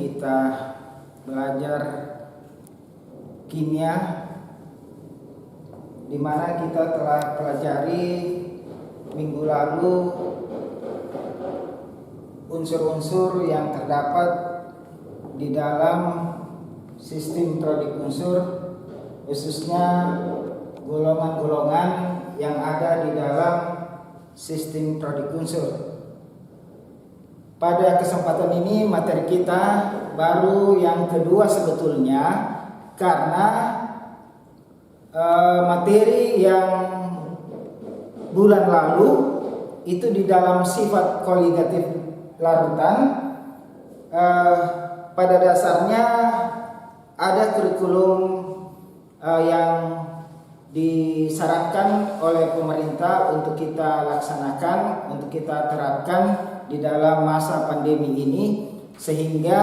kita belajar kimia, di mana kita telah pelajari minggu lalu unsur-unsur yang terdapat di dalam sistem periodik unsur, khususnya golongan-golongan yang ada di dalam sistem periodik unsur. Pada kesempatan ini materi kita baru yang kedua sebetulnya, karena materi yang bulan lalu itu di dalam sifat koligatif larutan, pada dasarnya ada kurikulum yang disarankan oleh pemerintah untuk kita laksanakan, untuk kita terapkan di dalam masa pandemi ini, sehingga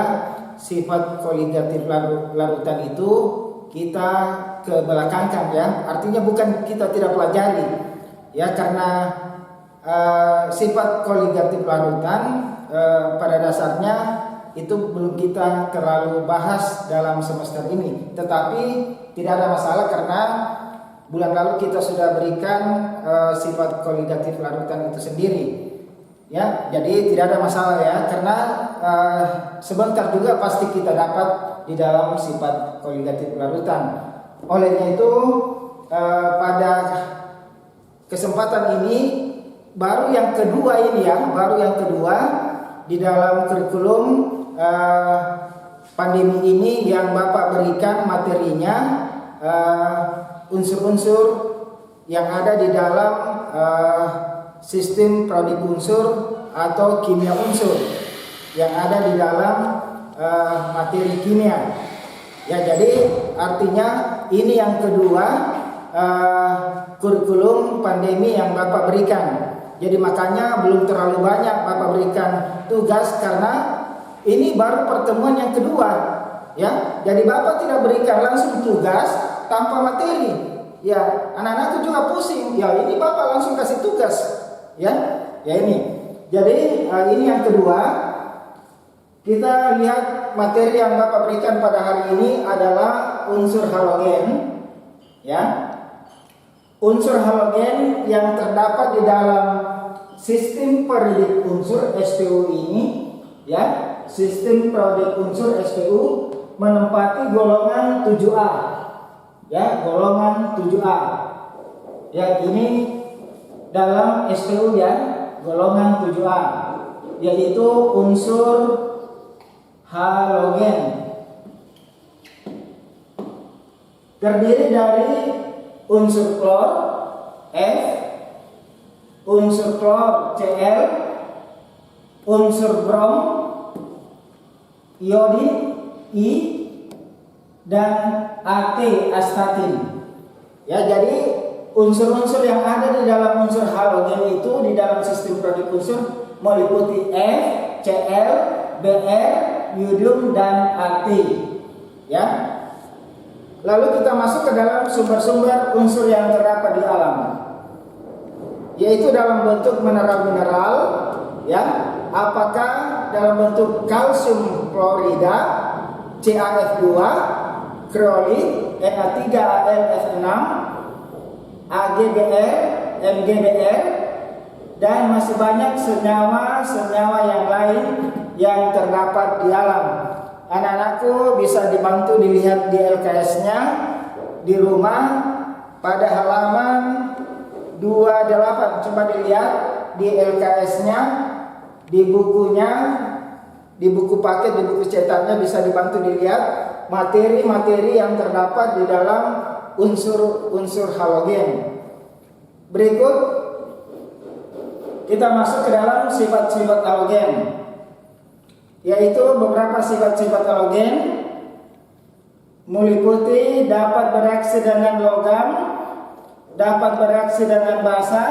sifat koligatif larutan itu kita kebelakangkan, ya. Artinya bukan kita tidak pelajari, ya, karena sifat koligatif larutan pada dasarnya itu belum kita terlalu bahas dalam semester ini. Tetapi tidak ada masalah karena bulan lalu kita sudah berikan sifat koligatif larutan itu sendiri, ya. Jadi tidak ada masalah, ya, karena sebentar juga pasti kita dapat di dalam sifat koligatif larutan. Olehnya itu pada kesempatan ini baru yang kedua ini, ya, baru yang kedua di dalam kurikulum pandemi ini yang Bapak berikan materinya, unsur-unsur yang ada di dalam sistem periodik unsur atau kimia unsur yang ada di dalam materi kimia, ya. Jadi artinya ini yang kedua kurikulum pandemi yang Bapak berikan. Jadi makanya belum terlalu banyak Bapak berikan tugas karena ini baru pertemuan yang kedua, ya. Jadi Bapak tidak berikan langsung tugas tanpa materi, ya. Anak-anakku juga pusing, ya. Ini Bapak langsung kasih tugas, ya. Ya ini. Jadi ini yang kedua. Kita lihat materi yang Bapak berikan pada hari ini adalah unsur halogen, ya. Unsur halogen yang terdapat di dalam sistem periodik unsur SPU ini, ya. Sistem periodik unsur SPU menempati golongan 7A, ya, golongan 7A. Ya, ini dalam SPU, ya, golongan 7A, yaitu unsur halogen. Terdiri dari unsur klor F, unsur klor Cl, unsur brom iodid I, dan At astatin. Ya, jadi unsur-unsur yang ada di dalam unsur halogen itu di dalam sistem periodik unsur meliputi F, Cl, Br, yodium, dan At, ya. Lalu kita masuk ke dalam sumber-sumber unsur yang terdapat di alam, yaitu dalam bentuk mineral-mineral, ya. Apakah dalam bentuk kalsium klorida, CaF2, kreolit, Na3AlF6, AgBr, MgBr, dan masih banyak senyawa-senyawa yang lain yang terdapat di alam. Anak-anakku bisa dibantu dilihat di LKS-nya di rumah pada halaman 28. Coba dilihat di LKS-nya, di bukunya, di buku paket, di buku cetaknya bisa dibantu dilihat materi-materi yang terdapat di dalam unsur-unsur halogen. Berikut kita masuk ke dalam sifat-sifat halogen, yaitu beberapa sifat-sifat halogen meliputi dapat bereaksi dengan logam, dapat bereaksi dengan basa,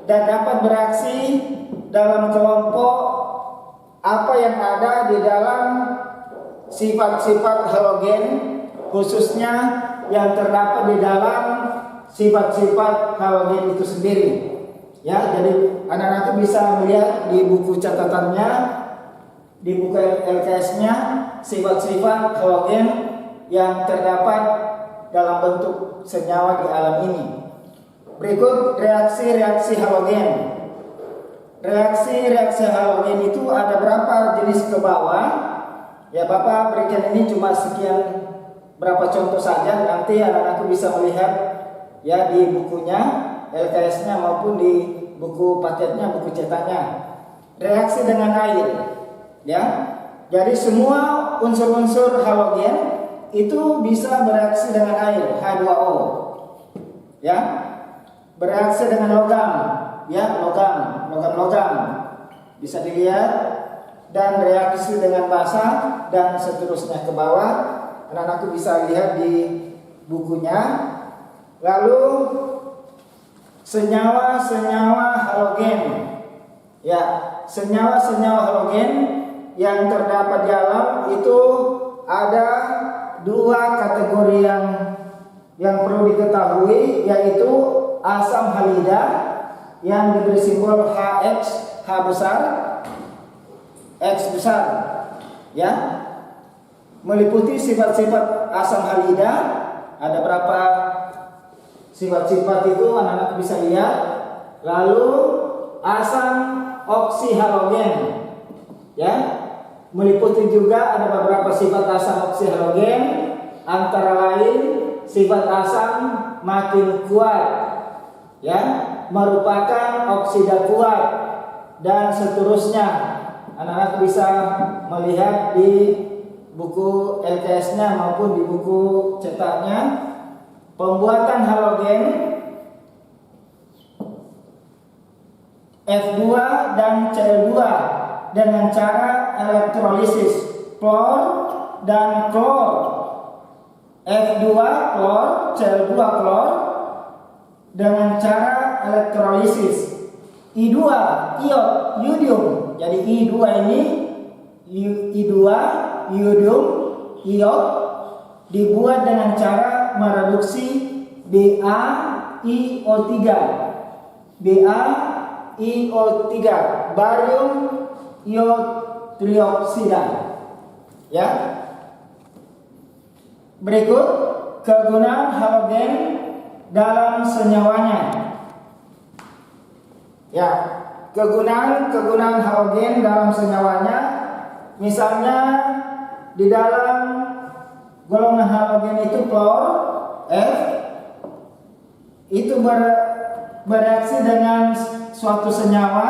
dan dapat bereaksi dalam kelompok apa yang ada di dalam sifat-sifat halogen, khususnya yang terdapat di dalam sifat-sifat halogen itu sendiri. Ya, jadi anak-anak bisa melihat di buku catatannya di buku LKS-nya sifat-sifat halogen yang terdapat dalam bentuk senyawa di alam ini. Berikut reaksi-reaksi halogen. Reaksi-reaksi halogen itu ada berapa jenis ke bawah? Ya, Bapak berikan ini cuma sekian berapa contoh saja. Nanti anak-anakku bisa melihat ya di bukunya LKS-nya maupun di buku paketnya, buku cetaknya. Reaksi dengan air, ya. Jadi semua unsur-unsur halogen itu bisa bereaksi dengan air, H2O, ya. Bereaksi dengan logam, ya, logam bisa dilihat, dan reaksi dengan basa dan seterusnya ke bawah. Anak-anakku bisa lihat di bukunya. Lalu senyawa-senyawa halogen, ya, senyawa-senyawa halogen yang terdapat di alam itu ada dua kategori yang perlu diketahui, yaitu asam halida yang diberi simbol HX, H besar, X besar, ya. Meliputi sifat-sifat asam halida. Ada berapa sifat-sifat itu anak-anak bisa lihat. Lalu asam oksihalogen, ya, meliputi juga ada beberapa sifat asam oksihalogen, antara lain sifat asam makin kuat, ya, merupakan oksida kuat, dan seterusnya. Anak-anak bisa melihat di buku LKS-nya maupun di buku cetaknya. Pembuatan halogen F2 dan Cl2 dengan cara elektrolisis klor dan klor. F2 klor, Cl2 klor dengan cara elektrolisis. I2 iod yodium. Jadi I2 ini I2 yodium iod dibuat dengan cara mereduksi BaIO3. BaIO3, barium iod trioksida. Ya. Berikut kegunaan halogen dalam senyawanya. Ya, kegunaan halogen dalam senyawanya, misalnya di dalam golongan halogen itu klor F itu bereaksi dengan suatu senyawa.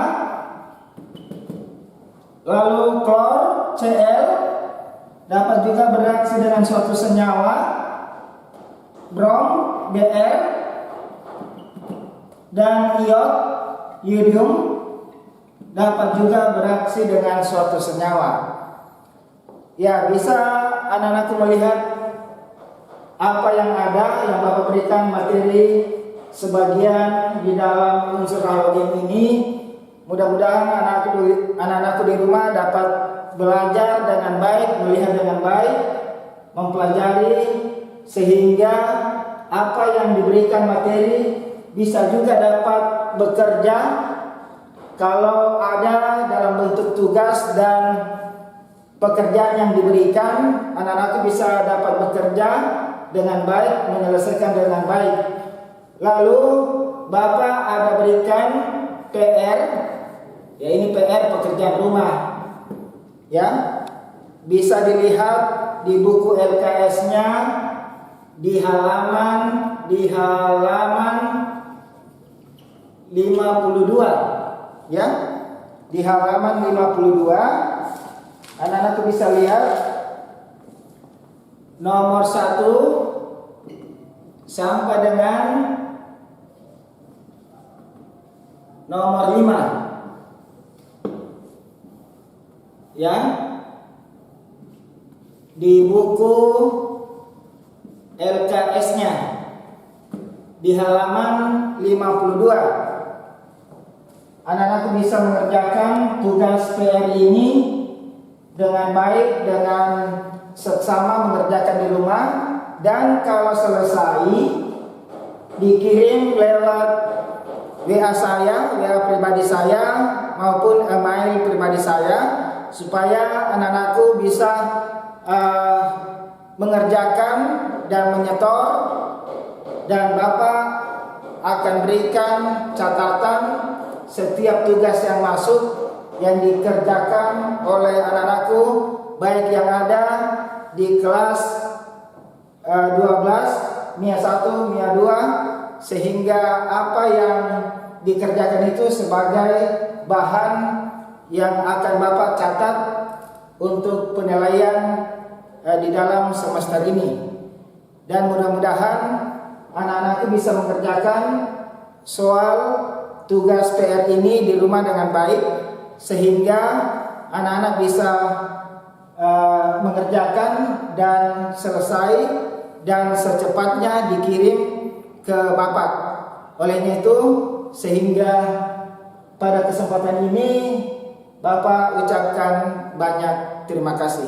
Lalu klor Cl dapat juga bereaksi dengan suatu senyawa. Brom Br dan iod yodium dapat juga bereaksi dengan suatu senyawa. Ya, bisa anak-anakku melihat apa yang ada, yang Bapak berikan materi sebagian di dalam unsur halogen ini. Mudah-mudahan anak-anakku di rumah dapat belajar dengan baik, melihat dengan baik, mempelajari, sehingga apa yang diberikan materi bisa juga dapat bekerja kalau ada dalam bentuk tugas dan pekerjaan yang diberikan. Anak-anak bisa dapat bekerja dengan baik, menyelesaikan dengan baik. Lalu Bapak ada berikan PR, ya, ini PR pekerjaan rumah, ya, bisa dilihat di buku LKS-nya di halaman 52, ya, di halaman 52. Anak-anak bisa lihat nomor 1 sampai dengan nomor 5, ya, di buku LKS-nya di halaman 52. Anak-anak bisa mengerjakan tugas PR ini dengan baik, dengan seksama mengerjakan di rumah, dan kalau selesai dikirim lewat WA saya, WA pribadi saya maupun email pribadi saya supaya anak-anakku bisa mengerjakan dan menyetor, dan Bapak akan berikan catatan setiap tugas yang masuk yang dikerjakan oleh anak-anakku, baik yang ada di kelas 12, MIA 1, MIA 2, sehingga apa yang dikerjakan itu sebagai bahan yang akan Bapak catat untuk penilaian di dalam semester ini. Dan mudah-mudahan anak-anakku bisa mengerjakan soal tugas PR ini di rumah dengan baik, sehingga anak-anak bisa mengerjakan dan selesai dan secepatnya dikirim ke Bapak. Olehnya itu, sehingga pada kesempatan ini Bapak ucapkan banyak terima kasih.